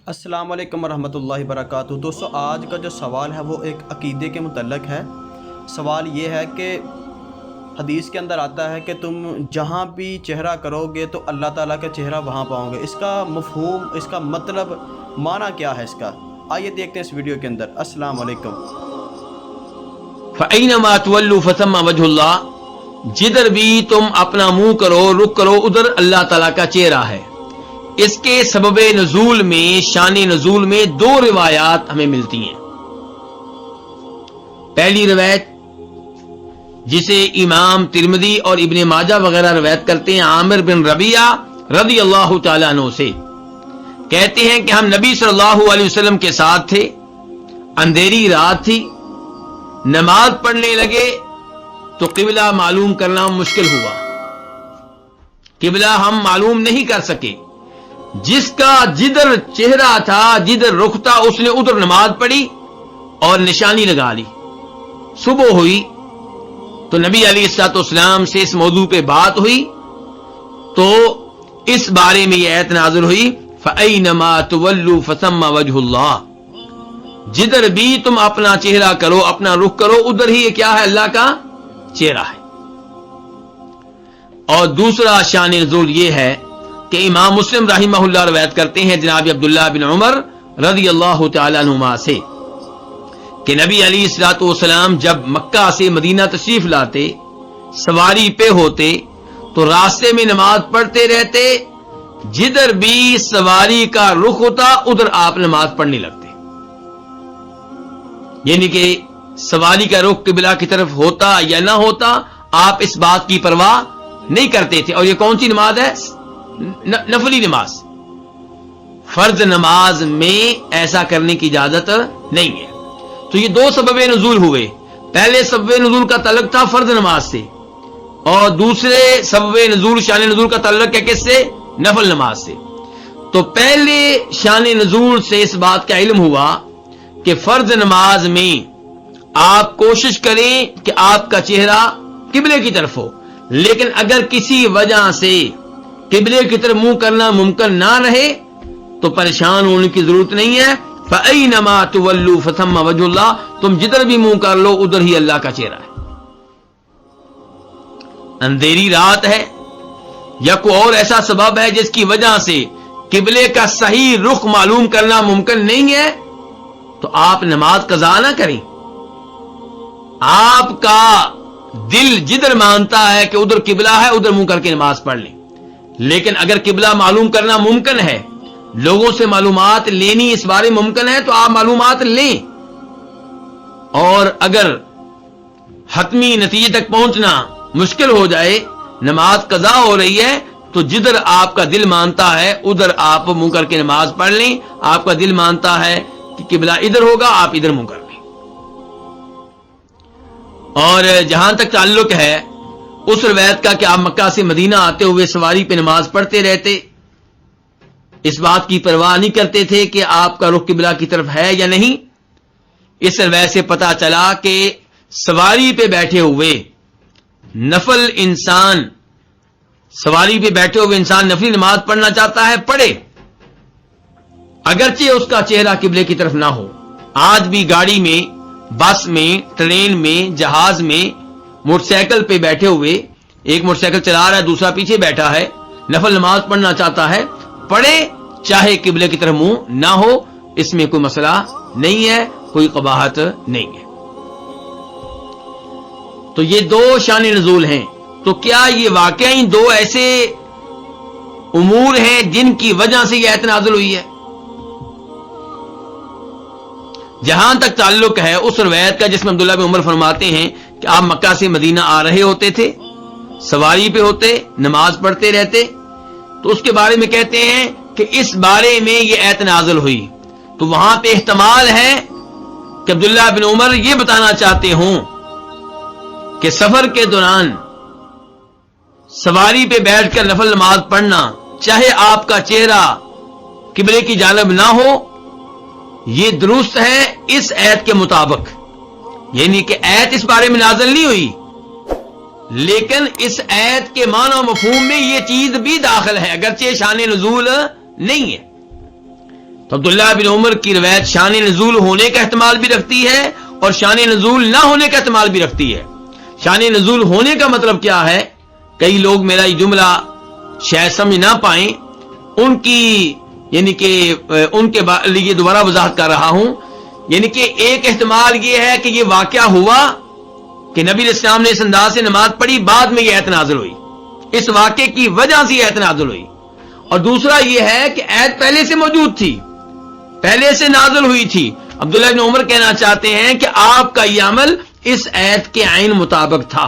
السلام علیکم ورحمۃ اللہ وبرکاتہ۔ دوستو آج کا جو سوال ہے وہ ایک عقیدے کے متعلق ہے۔ سوال یہ ہے کہ حدیث کے اندر آتا ہے کہ تم جہاں بھی چہرہ کرو گے تو اللہ تعالیٰ کا چہرہ وہاں پاؤ گے۔ اس کا مفہوم، اس کا مطلب، معنی کیا ہے اس کا؟ آئیے دیکھتے ہیں اس ویڈیو کے اندر۔ السلام علیکم۔ فَأَيْنَمَا تُوَلُّوا فَثَمَّ وَجْهُ اللَّهِ، جدھر بھی تم اپنا منہ کرو، رخ کرو، ادھر اللہ تعالیٰ کا چہرہ ہے۔ اس کے سبب نزول میں، شان نزول میں دو روایات ہمیں ملتی ہیں۔ پہلی روایت جسے امام ترمذی اور ابن ماجہ وغیرہ روایت کرتے ہیں، عامر بن ربیعہ رضی اللہ تعالیٰ عنہ سے، کہتے ہیں کہ ہم نبی صلی اللہ علیہ وسلم کے ساتھ تھے، اندھیری رات تھی، نماز پڑھنے لگے تو قبلہ معلوم کرنا مشکل ہوا، قبلہ ہم معلوم نہیں کر سکے۔ جس کا جدھر چہرہ تھا، جدھر رخ تھا، اس نے ادھر نماز پڑھی اور نشانی لگا لی۔ صبح ہوئی تو نبی علیہ الصلوۃ والسلام سے اس موضوع پہ بات ہوئی تو اس بارے میں یہ آیت نازل ہوئی، فَأَيْنَمَا تُوَلُّوا فَثَمَّ وَجْهُ اللَّهِ، جدھر بھی تم اپنا چہرہ کرو، اپنا رخ کرو، ادھر ہی کیا ہے؟ اللہ کا چہرہ ہے۔ اور دوسرا شان نزول یہ ہے کہ امام مسلم رحمہ اللہ روایت کرتے ہیں جناب عبداللہ بن عمر رضی اللہ تعالیٰ عنہما سے کہ نبی علیہ الصلوۃ والسلام جب مکہ سے مدینہ تشریف لاتے، سواری پہ ہوتے تو راستے میں نماز پڑھتے رہتے، جدھر بھی سواری کا رخ ہوتا ادھر آپ نماز پڑھنے لگتے، یعنی کہ سواری کا رخ قبلہ کی طرف ہوتا یا نہ ہوتا، آپ اس بات کی پرواہ نہیں کرتے تھے۔ اور یہ کون سی نماز ہے؟ نفلی نماز۔ فرض نماز میں ایسا کرنے کی اجازت نہیں ہے۔ تو یہ دو سبب نزول ہوئے۔ پہلے سبب نزول کا تعلق تھا فرض نماز سے، اور دوسرے سبب نزول، شان نزول کا تعلق ہے کس سے؟ نفل نماز سے۔ تو پہلے شان نزول سے اس بات کا علم ہوا کہ فرض نماز میں آپ کوشش کریں کہ آپ کا چہرہ قبلے کی طرف ہو، لیکن اگر کسی وجہ سے قبلے کی طرف منہ کرنا ممکن نہ رہے تو پریشان ہونے کی ضرورت نہیں ہے۔ فَأَيْنَمَا تُوَلُّوا فَثَمَّ وَجْهُ اللَّهِ، تم جدھر بھی منہ کر لو ادھر ہی اللہ کا چہرہ ہے۔ اندھیری رات ہے یا کوئی اور ایسا سبب ہے جس کی وجہ سے قبلے کا صحیح رخ معلوم کرنا ممکن نہیں ہے تو آپ نماز قضا نہ کریں۔ آپ کا دل جدھر مانتا ہے کہ ادھر قبلہ ہے، ادھر منہ کر کے نماز پڑھ لیں۔ لیکن اگر قبلہ معلوم کرنا ممکن ہے، لوگوں سے معلومات لینی اس بارے ممکن ہے تو آپ معلومات لیں، اور اگر حتمی نتیجے تک پہنچنا مشکل ہو جائے، نماز قضا ہو رہی ہے، تو جدھر آپ کا دل مانتا ہے ادھر آپ منہ کر کے نماز پڑھ لیں۔ آپ کا دل مانتا ہے کہ قبلہ ادھر ہوگا، آپ ادھر منہ کر لیں۔ اور جہاں تک تعلق ہے اس روایت کا کہ آپ مکہ سے مدینہ آتے ہوئے سواری پہ نماز پڑھتے رہتے، اس بات کی پرواہ نہیں کرتے تھے کہ آپ کا رخ قبلہ کی طرف ہے یا نہیں، اس روایت سے پتا چلا کہ سواری پہ بیٹھے ہوئے نفل انسان، سواری پہ بیٹھے ہوئے انسان نفلی نماز پڑھنا چاہتا ہے، پڑھے، اگرچہ اس کا چہرہ قبلے کی طرف نہ ہو۔ آج بھی گاڑی میں، بس میں، ٹرین میں، جہاز میں، موٹر سائیکل پہ بیٹھے ہوئے، ایک موٹر سائیکل چلا رہا ہے، دوسرا پیچھے بیٹھا ہے، نفل نماز پڑھنا چاہتا ہے، پڑھے، چاہے قبلے کی طرف منہ نہ ہو، اس میں کوئی مسئلہ نہیں ہے، کوئی قباحت نہیں ہے۔ تو یہ دو شان نزول ہیں۔ تو کیا یہ واقعی دو ایسے امور ہیں جن کی وجہ سے یہ آیت نازل ہوئی ہے؟ جہاں تک تعلق ہے اس روایت کا جس میں عبداللہ بن عمر فرماتے ہیں کہ آپ مکہ سے مدینہ آ رہے ہوتے تھے، سواری پہ ہوتے، نماز پڑھتے رہتے، تو اس کے بارے میں کہتے ہیں کہ اس بارے میں یہ آیت نازل ہوئی۔ تو وہاں پہ احتمال ہے کہ عبداللہ بن عمر یہ بتانا چاہتے ہوں کہ سفر کے دوران سواری پہ بیٹھ کر نفل نماز پڑھنا، چاہے آپ کا چہرہ قبلے کی جانب نہ ہو، یہ درست ہے اس آیت کے مطابق، یعنی کہ آیت اس بارے میں نازل نہیں ہوئی، لیکن اس آیت کے معنی و مفہوم میں یہ چیز بھی داخل ہے، اگرچہ شان نزول نہیں ہے۔ تو عبداللہ بن عمر کی روایت شان نزول ہونے کا احتمال بھی رکھتی ہے اور شان نزول نہ ہونے کا احتمال بھی رکھتی ہے۔ شان نزول ہونے کا مطلب کیا ہے؟ کئی لوگ میرا یہ جملہ شاید سمجھ نہ پائیں، ان کی یعنی کہ ان کے لیے دوبارہ وضاحت کر رہا ہوں۔ یعنی کہ ایک احتمال یہ ہے کہ یہ واقعہ ہوا کہ نبی علیہ السلام نے اس انداز سے نماز پڑھی، بعد میں یہ آیت نازل ہوئی، اس واقعے کی وجہ سے یہ آیت نازل ہوئی۔ اور دوسرا یہ ہے کہ آیت پہلے سے موجود تھی، پہلے سے نازل ہوئی تھی۔ عبداللہ بن عمر کہنا چاہتے ہیں کہ آپ کا یہ عمل اس آیت کے عین مطابق تھا۔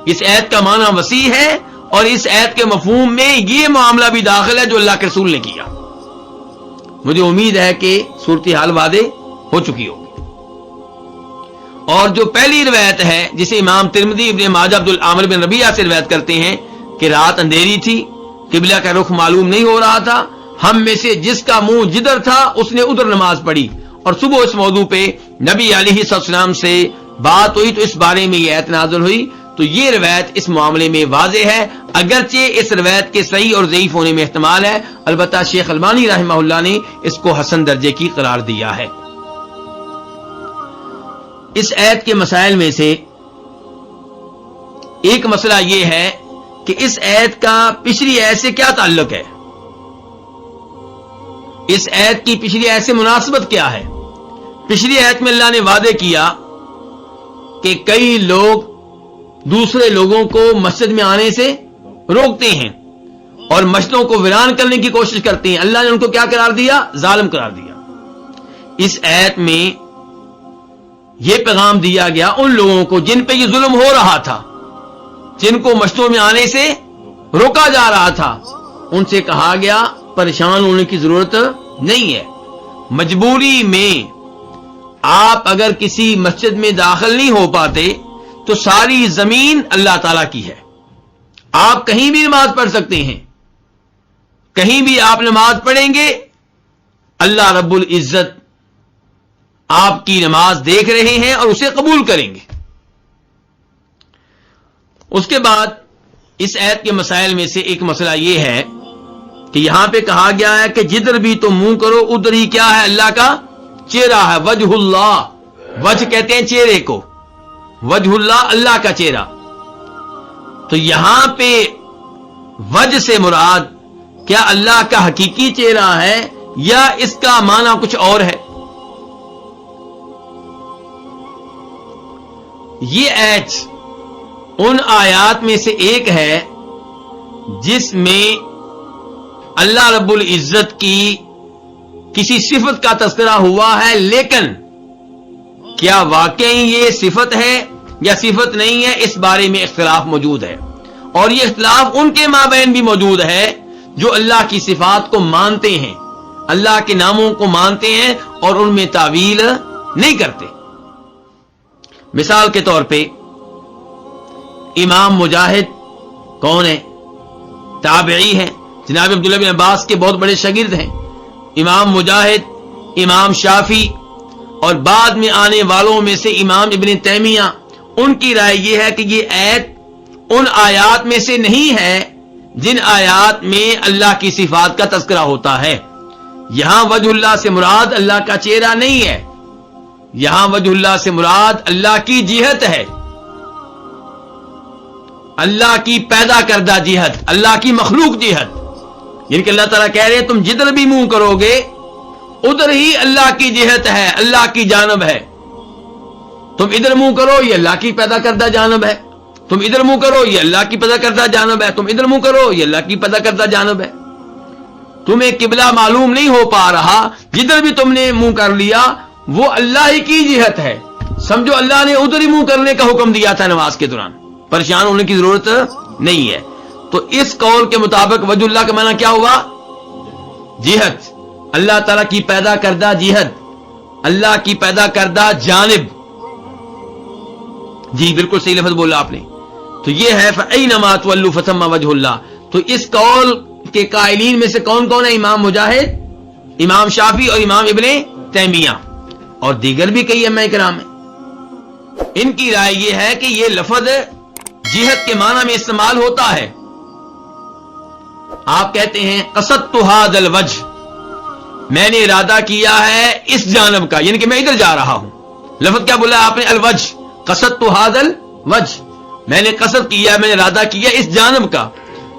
اس آیت کا معنی وسیع ہے اور اس آیت کے مفہوم میں یہ معاملہ بھی داخل ہے جو اللہ کے رسول نے کیا۔ مجھے امید ہے کہ صورتحال واضح ہو چکی ہوگی۔ اور جو پہلی روایت ہے جسے امام ترمذی ابن ماجہ عامر بن ربیعہ سے روایت کرتے ہیں کہ رات اندھیری تھی، قبلہ کا رخ معلوم نہیں ہو رہا تھا، ہم میں سے جس کا منہ جدھر تھا اس نے ادھر نماز پڑھی، اور صبح اس موضوع پہ نبی علیہ السلام سے بات ہوئی تو اس بارے میں یہ آیت نازل ہوئی۔ تو یہ روایت اس معاملے میں واضح ہے، اگرچہ اس روایت کے صحیح اور ضعیف ہونے میں احتمال ہے، البتہ شیخ البانی رحمہ اللہ نے اس کو حسن درجے کی قرار دیا ہے۔ اس آیت کے مسائل میں سے ایک مسئلہ یہ ہے کہ اس آیت کا پچھلی آیت سے کیا تعلق ہے، اس آیت کی پچھلی آیت سے مناسبت کیا ہے۔ پچھلی آیت میں اللہ نے وعدے کیا کہ کئی لوگ دوسرے لوگوں کو مسجد میں آنے سے روکتے ہیں اور مسجدوں کو ویران کرنے کی کوشش کرتے ہیں، اللہ نے ان کو کیا قرار دیا؟ ظالم قرار دیا۔ اس آیت میں یہ پیغام دیا گیا ان لوگوں کو جن پہ یہ ظلم ہو رہا تھا، جن کو مسجدوں میں آنے سے روکا جا رہا تھا، ان سے کہا گیا پریشان ہونے کی ضرورت نہیں ہے، مجبوری میں آپ اگر کسی مسجد میں داخل نہیں ہو پاتے تو ساری زمین اللہ تعالیٰ کی ہے، آپ کہیں بھی نماز پڑھ سکتے ہیں، کہیں بھی آپ نماز پڑھیں گے، اللہ رب العزت آپ کی نماز دیکھ رہے ہیں اور اسے قبول کریں گے۔ اس کے بعد اس آیت کے مسائل میں سے ایک مسئلہ یہ ہے کہ یہاں پہ کہا گیا ہے کہ جدھر بھی تم منہ کرو ادھر ہی کیا ہے؟ اللہ کا چہرہ ہے، وجہ اللہ، وجہ کہتے ہیں چہرے کو، وجہ اللہ اللہ کا چہرہ۔ تو یہاں پہ وجہ سے مراد کیا اللہ کا حقیقی چہرہ ہے یا اس کا معنی کچھ اور ہے؟ یہ آیت ان آیات میں سے ایک ہے جس میں اللہ رب العزت کی کسی صفت کا تذکرہ ہوا ہے، لیکن کیا واقعی یہ صفت ہے یا صفت نہیں ہے اس بارے میں اختلاف موجود ہے، اور یہ اختلاف ان کے مابین بھی موجود ہے جو اللہ کی صفات کو مانتے ہیں، اللہ کے ناموں کو مانتے ہیں اور ان میں تعویل نہیں کرتے۔ مثال کے طور پہ امام مجاہد کون ہے؟ تابعی ہیں، جناب عبداللہ بن عباس کے بہت بڑے شاگرد ہیں۔ امام مجاہد، امام شافعی اور بعد میں آنے والوں میں سے امام ابن تیمیہ، ان کی رائے یہ ہے کہ یہ آیت ان آیات میں سے نہیں ہے جن آیات میں اللہ کی صفات کا تذکرہ ہوتا ہے۔ یہاں وجہ اللہ سے مراد اللہ کا چہرہ نہیں ہے، یہاں وجہ اللہ سے مراد اللہ کی جہت ہے، اللہ کی پیدا کردہ جہت، اللہ کی مخلوق جہت۔ یعنی کہ اللہ تعالیٰ کہہ رہے ہیں تم جدھر بھی منہ کرو گے ادھر ہی اللہ کی جہت ہے، اللہ کی جانب ہے۔ تم ادھر منہ کرو یہ اللہ کی پیدا کردہ جانب ہے، تم ادھر منہ کرو یہ اللہ کی پیدا کردہ جانب ہے، تم ادھر منہ کرو یہ اللہ کی پیدا کردہ جانب ہے۔ تمہیں قبلہ معلوم نہیں ہو پا رہا، جدھر بھی تم نے منہ کر لیا وہ اللہ ہی کی جہت ہے، سمجھو اللہ نے ادھر ہی منہ کرنے کا حکم دیا تھا نماز کے دوران، پریشان ہونے کی ضرورت نہیں ہے۔ تو اس قول کے مطابق وجہ اللہ کا معنی کیا ہوا؟ جہت، اللہ تعالیٰ کی پیدا کردہ جہت، اللہ کی پیدا کردہ جانب۔ جی بالکل صحیح لفظ بولا آپ نے۔ تو یہ ہے فَأَيْنَمَا تُوَلُّوا فَثَمَّ وَجْهُ اللَّهِ۔ تو اس قول کے قائلین میں سے کون کون ہے؟ امام مجاہد، امام شافعی اور امام ابن تیمیہ، اور دیگر بھی کئی ائمہ کرام ہیں۔ ان کی رائے یہ ہے کہ یہ لفظ جہت کے معنی میں استعمال ہوتا ہے۔ آپ کہتے ہیں قصدت هذا الوجه، میں نے ارادہ کیا ہے اس جانب کا، یعنی کہ میں ادھر جا رہا ہوں. لفظ کیا بولا آپ نے؟ الوجھ. قصدت ھذا الوجھ، میں نے قصد کیا، میں نے ارادہ کیا اس جانب کا.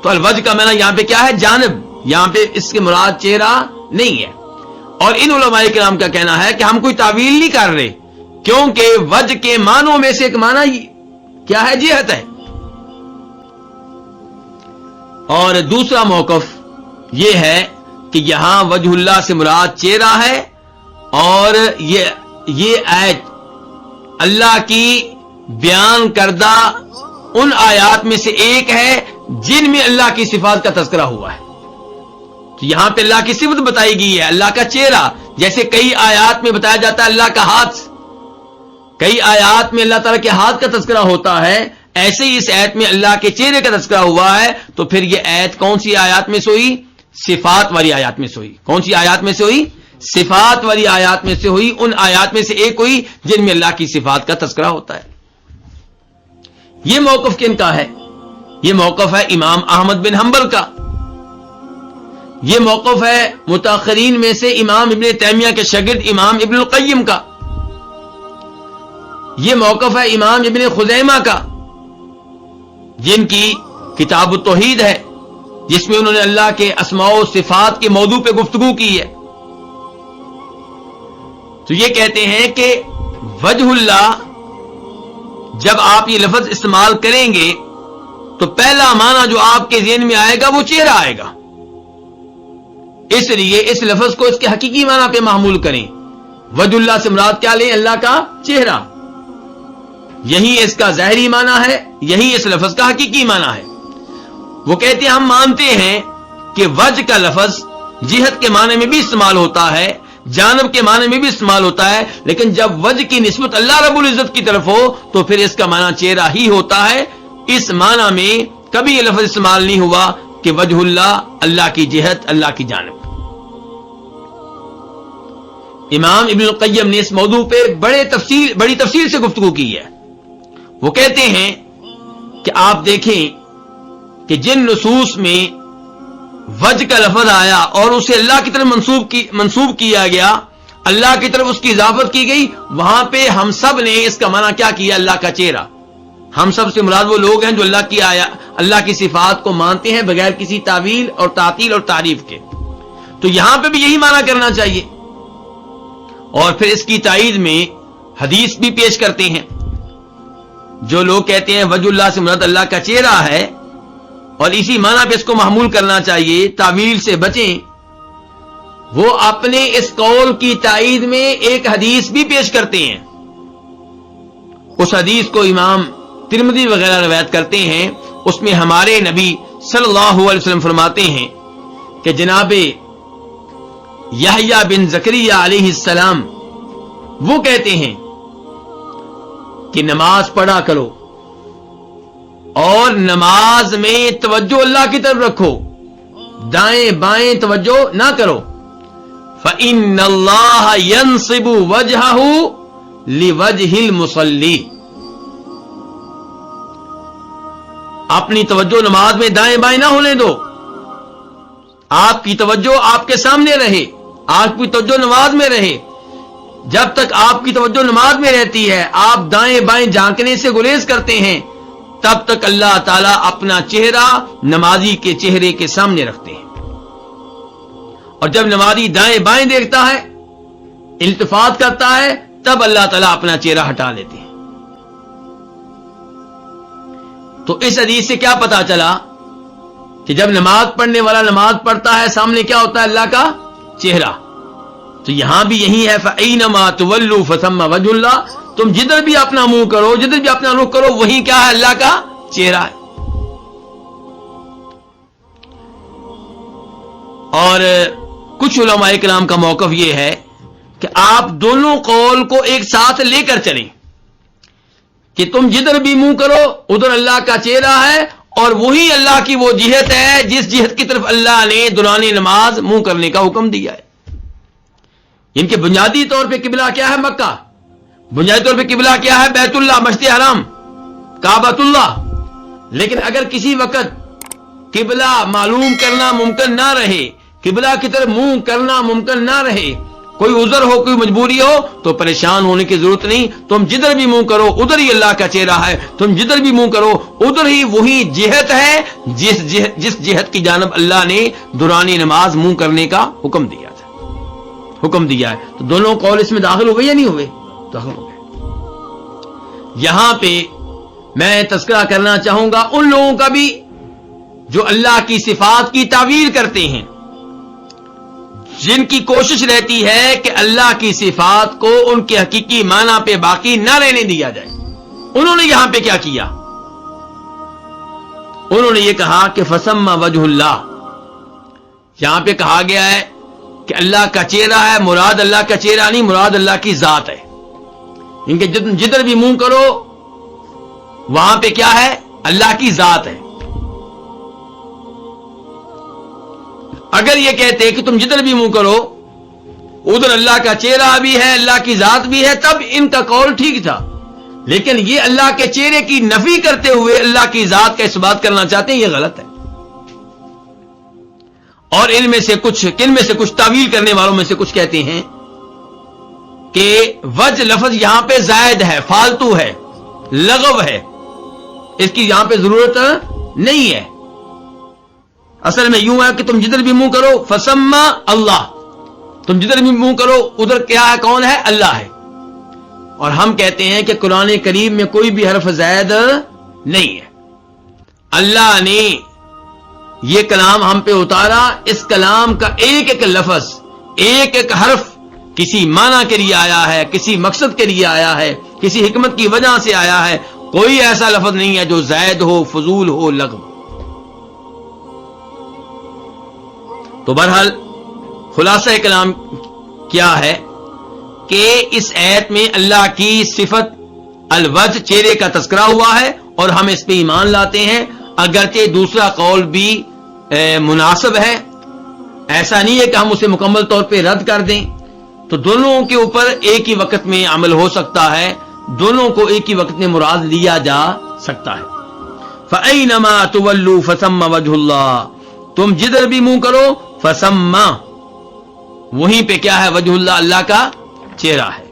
تو الوجھ کا معنی یہاں پہ کیا ہے؟ جانب. یہاں پہ اس کے مراد چہرہ نہیں ہے. اور ان علماء کرام کا کہنا ہے کہ ہم کوئی تعویل نہیں کر رہے، کیونکہ وجہ کے معنوں میں سے ایک معنی کیا ہے؟ جہت ہے. اور دوسرا موقف یہ ہے کہ یہاں وجہ اللہ سے مراد چہرہ ہے، اور یہ آیت اللہ کی بیان کردہ ان آیات میں سے ایک ہے جن میں اللہ کی صفات کا تذکرہ ہوا ہے. تو یہاں پہ اللہ کی صفت بتائی گئی ہے، اللہ کا چہرہ. جیسے کئی آیات میں بتایا جاتا ہے اللہ کا ہاتھ، کئی آیات میں اللہ تعالیٰ کے ہاتھ کا تذکرہ ہوتا ہے، ایسے ہی اس آیت میں اللہ کے چہرے کا تذکرہ ہوا ہے. تو پھر یہ آیت کون سی آیات میں سے ہوئی؟ صفات والی آیات میں سے ہوئی. کون سی آیات میں سے ہوئی؟ صفات والی آیات میں سے ہوئی. ان آیات میں سے ایک ہوئی جن میں اللہ کی صفات کا تذکرہ ہوتا ہے. یہ موقف کن کا ہے؟ یہ موقف ہے امام احمد بن حنبل کا. یہ موقف ہے متاخرین میں سے امام ابن تیمیہ کے شاگرد امام ابن القیم کا. یہ موقف ہے امام ابن خزیمہ کا، جن کی کتاب التوحید ہے، جس میں انہوں نے اللہ کے اسماء و صفات کے موضوع پہ گفتگو کی ہے. تو یہ کہتے ہیں کہ وجہ اللہ جب آپ یہ لفظ استعمال کریں گے تو پہلا معنی جو آپ کے ذہن میں آئے گا وہ چہرہ آئے گا. اس لیے اس لفظ کو اس کے حقیقی معنی پہ معمول کریں. وجہ اللہ سے مراد کیا لیں؟ اللہ کا چہرہ. یہی اس کا ظاہری معنی ہے، یہی اس لفظ کا حقیقی معنی ہے. وہ کہتے ہیں ہم مانتے ہیں کہ وجہ کا لفظ جہت کے معنی میں بھی استعمال ہوتا ہے، جانب کے معنی میں بھی استعمال ہوتا ہے، لیکن جب وجہ کی نسبت اللہ رب العزت کی طرف ہو تو پھر اس کا معنی چہرہ ہی ہوتا ہے. اس معنی میں کبھی یہ لفظ استعمال نہیں ہوا کہ وجہ اللہ، اللہ کی جہت، اللہ کی جانب. امام ابن القیم نے اس موضوع پہ بڑی تفصیل سے گفتگو کی ہے. وہ کہتے ہیں کہ آپ دیکھیں کہ جن نصوص میں وجہ کا لفظ آیا اور اسے اللہ کی طرف منسوب کیا گیا، اللہ کی طرف اس کی اضافت کی گئی، وہاں پہ ہم سب نے اس کا معنی کیا کیا؟ اللہ کا چہرہ. ہم سب سے مراد وہ لوگ ہیں جو اللہ کی صفات کو مانتے ہیں بغیر کسی تعویل اور تعطیل اور تعریف کے. تو یہاں پہ بھی یہی معنی کرنا چاہیے. اور پھر اس کی تائید میں حدیث بھی پیش کرتے ہیں. جو لوگ کہتے ہیں وجہ اللہ سے مراد اللہ کا چہرہ ہے اور اسی معنی پہ اس کو محمول کرنا چاہیے، تعویل سے بچیں، وہ اپنے اس قول کی تائید میں ایک حدیث بھی پیش کرتے ہیں. اس حدیث کو امام ترمذی وغیرہ روایت کرتے ہیں. اس میں ہمارے نبی صلی اللہ علیہ وسلم فرماتے ہیں کہ جناب یحییٰ بن زکریہ علیہ السلام وہ کہتے ہیں کہ نماز پڑھا کرو اور نماز میں توجہ اللہ کی طرف رکھو، دائیں بائیں توجہ نہ کرو. فَإِنَّ اللَّهَ يَنصِبُ وَجْهَهُ لِوَجْهِ الْمُصَلِّي. اپنی توجہ نماز میں دائیں بائیں نہ ہونے دو. آپ کی توجہ آپ کے سامنے رہے، آپ کی توجہ نماز میں رہے. جب تک آپ کی توجہ نماز میں رہتی ہے، آپ دائیں بائیں جھانکنے سے گریز کرتے ہیں، تب تک اللہ تعالیٰ اپنا چہرہ نمازی کے چہرے کے سامنے رکھتے ہیں. اور جب نمازی دائیں بائیں دیکھتا ہے، التفات کرتا ہے، تب اللہ تعالیٰ اپنا چہرہ ہٹا لیتے ہیں. تو اس حدیث سے کیا پتا چلا کہ جب نماز پڑھنے والا نماز پڑھتا ہے، سامنے کیا ہوتا ہے؟ اللہ کا چہرہ. تو یہاں بھی یہی ہے فَأَيْنَمَا تُوَلُّوا فَثَمَّ وَجْهُ اللَّهِ. تم جدھر بھی اپنا منہ کرو، جدھر بھی اپنا رخ کرو، وہیں کیا ہے؟ اللہ کا چہرہ ہے. اور کچھ علماء کرام کا موقف یہ ہے کہ آپ دونوں قول کو ایک ساتھ لے کر چلیں کہ تم جدھر بھی منہ کرو ادھر اللہ کا چہرہ ہے، اور وہی اللہ کی وہ جہت ہے جس جہت کی طرف اللہ نے دوران نماز منہ کرنے کا حکم دیا ہے. ان کے بنیادی طور پہ قبلہ کیا ہے؟ مکہ. بنیادی طور پہ قبلہ کیا ہے؟ بیت اللہ، مسجد حرام، کعبۃ اللہ. لیکن اگر کسی وقت قبلہ معلوم کرنا ممکن نہ رہے قبلہ کی طرف منہ کرنا ممکن نہ رہے، کوئی عذر ہو، کوئی مجبوری ہو، تو پریشان ہونے کی ضرورت نہیں. تم جدھر بھی منہ کرو ادھر ہی اللہ کا چہرہ ہے، تم جدھر بھی منہ کرو ادھر ہی وہی جہت ہے جس جہت کی جانب اللہ نے دوران نماز منہ کرنے کا حکم دیا ہے. تو دونوں قول اس میں داخل ہوئے یا نہیں ہوئے؟ داخل ہو گئے. یہاں پہ میں تذکرہ کرنا چاہوں گا ان لوگوں کا بھی جو اللہ کی صفات کی تعویل کرتے ہیں، جن کی کوشش رہتی ہے کہ اللہ کی صفات کو ان کے حقیقی معنی پہ باقی نہ رہنے دیا جائے. انہوں نے یہاں پہ کیا کیا؟ انہوں نے یہ کہا کہ فسمى وجہ اللہ، یہاں پہ کہا گیا ہے کہ اللہ کا چہرہ ہے، مراد اللہ کا چہرہ نہیں، مراد اللہ کی ذات ہے. ان کے جدھر بھی منہ کرو وہاں پہ کیا ہے؟ اللہ کی ذات ہے. اگر یہ کہتے کہ تم جدھر بھی منہ کرو ادھر اللہ کا چہرہ بھی ہے، اللہ کی ذات بھی ہے، تب ان کا قول ٹھیک تھا. لیکن یہ اللہ کے چہرے کی نفی کرتے ہوئے اللہ کی ذات کا اس بات کرنا چاہتے ہیں، یہ غلط ہے. اور ان میں سے کچھ تعویل کرنے والوں میں سے کچھ کہتے ہیں کہ وجہ لفظ یہاں پہ زائد ہے، فالتو ہے، لغو ہے، اس کی یہاں پہ ضرورت نہیں ہے. اصل میں یوں ہے کہ تم جدھر بھی منہ کرو فسمى اللہ، تم جدھر بھی منہ کرو ادھر کیا ہے؟ کون ہے؟ اللہ ہے. اور ہم کہتے ہیں کہ قرآن کریم میں کوئی بھی حرف زائد نہیں ہے. اللہ نے یہ کلام ہم پہ اتارا، اس کلام کا ایک ایک لفظ، ایک ایک حرف کسی معنی کے لیے آیا ہے، کسی مقصد کے لیے آیا ہے، کسی حکمت کی وجہ سے آیا ہے. کوئی ایسا لفظ نہیں ہے جو زائد ہو، فضول ہو، لغو. تو بہرحال خلاصہ کلام کیا ہے کہ اس آیت میں اللہ کی صفت الوجہ، چہرے کا تذکرہ ہوا ہے اور ہم اس پہ ایمان لاتے ہیں. اگرچہ دوسرا قول بھی مناسب ہے، ایسا نہیں ہے کہ ہم اسے مکمل طور پہ رد کر دیں. تو دونوں کے اوپر ایک ہی وقت میں عمل ہو سکتا ہے، دونوں کو ایک ہی وقت میں مراد لیا جا سکتا ہے. فَأَيْنَمَا تُوَلُّوا فَثَمَّ وَجْهُ اللَّهِ، تم جدھر بھی منہ کرو فسمى، وہیں پہ کیا ہے؟ وجہ اللہ، اللہ کا چہرہ ہے.